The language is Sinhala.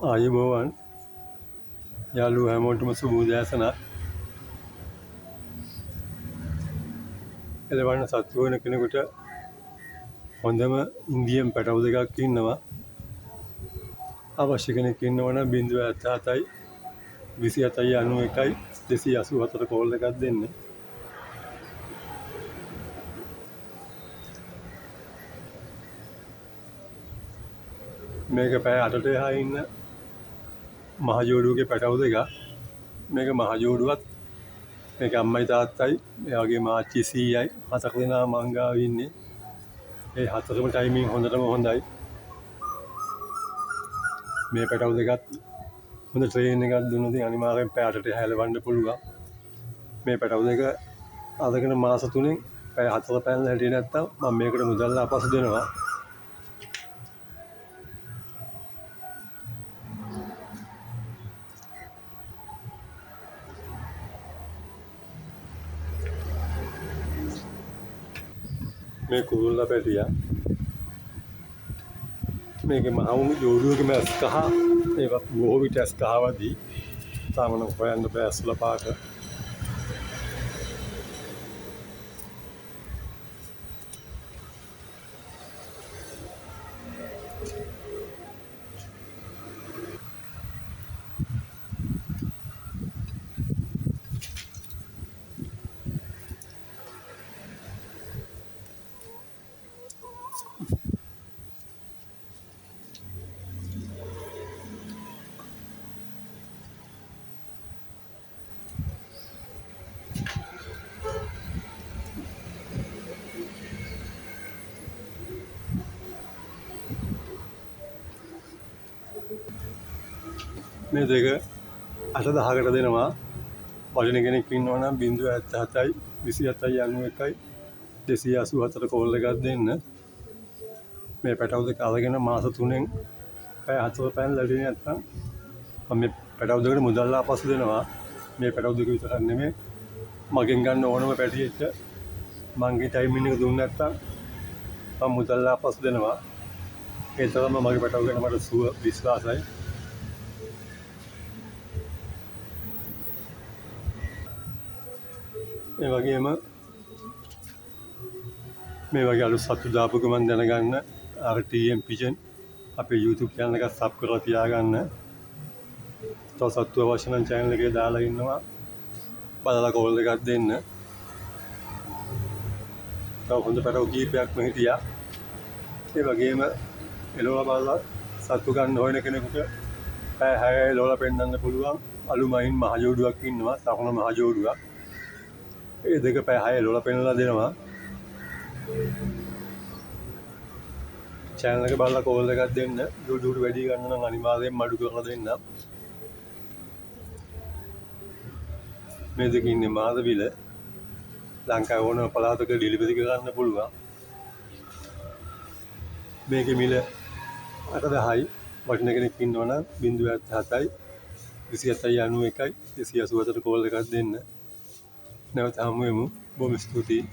ආයුබෝවන් යාළුවෝ හැමෝටම සුබ උදෑසනක්. එළවන්න සත්තු වෙන කෙනෙකුට හොඳම ඉන්දියන් පැටවු දෙකක් ඉන්නවා. අවශ්‍ය කෙනෙක් ඉන්නවා නම් 077යි 27යි 91යි 284 කෝල් එකක් දෙන්න. මේක පැය 8ට එහා ඉන්න මහ ජෝඩුවගේ පැටවු දෙකක්. මේක මහ ජෝඩුවත් මේක අම්මයි තාත්තයි මේ වගේ මාච්චි සීයයි 7 දෙනා මං ගාව ඉන්නේ. ඒ 4ම ටයිමින් හොඳටම හොඳයි. මේ පැටවු දෙකත් හොඳ ට්‍රේන් එකක් දුන්නොත් අනිවාර්යෙන් පැය 8ට හැලවන්න පුළුවන්. මේ පැටවු දෙක අදගෙන මාස 3න් පැය 4 පැනලා හිටියේ නැත්තම් මම මේකට මුදල් ආපසු දෙනවා. මේ කුරුල්ලා පැටියා මේකේ මහවුණු ජෝඩුවකම ඇස් කහ ඒවත් බොහෝ විට ඇස් කහවදී තාමන හොයන්න බෑ ඇස්වල පාට. මේ දෙක 8-10කට දෙනවා. වටින කෙනෙක් ඉන්නවා නම් 077යි 27යි 91යි 284 කෝල් එකක් දෙන්න. මේ පැටවු දෙක අරගෙන මාස 3න් පැය 4 පැනලා ඉන්නේ නැත්නම් මම මේ පැටවු දෙකට මුදල් ආපසු දෙනවා. මේ පැටවු දෙක විතරක් නෙමෙයි මගෙන් ගන්න ඕනම පැටියෙක්ට මගේ ටයිමින් එක දුන්නේ නැත්නම් මම මුදල් ආපසු දෙනවා. ඒ තරම්ම මගේ පැටවු ගැන මට සුව විශ්වාසයි. ඒ වගේම මේ වගේ අලුත් සත්තු දාපු ගමන් දැනගන්න RTM Pigeon අපේ YouTube channel එක සබ් කරලා තියාගන්න. තව සත්තු අවශ්‍ය නම් channel එකේ දාලා ඉන්නවා. බලලා කෝල් එකක් දෙන්න. තව හොඳ පැටවු කීපයක්ම හිටියා. ඒ වගේම එළවලා බලලා සත්තු ගන්න හොයන කෙනෙකුට පැය 6යි එළවලා පෙන්නන්න පුළුවන් අලුමයින් මහ ජෝඩුවක් ඉන්නවා. සකුණ මහ ජෝඩුවක්. ඒ දෙක පැය 6 එළවලා පෙන්නලා දෙනවා. channel එක බලලා කෝල් එකක් දෙන්න. YouTube වැඩි ගන්න නම් අනිවාර්යෙන් මඩු කරලා දෙන්න. මේ දෙක ඉන්නේ මාදවිල. ලංකාවේ ඕනම පළාතක ඩෙලිවරි කරන්න පුළුවන්. මේකේ මිල 810යි. වටින කෙනෙක් ඉන්නවා නම් 077යි 27යි 91යි 284 කෝල් එකක් දෙන්න. නැවත හමු වෙමු. බොහොම ස්තුතියි.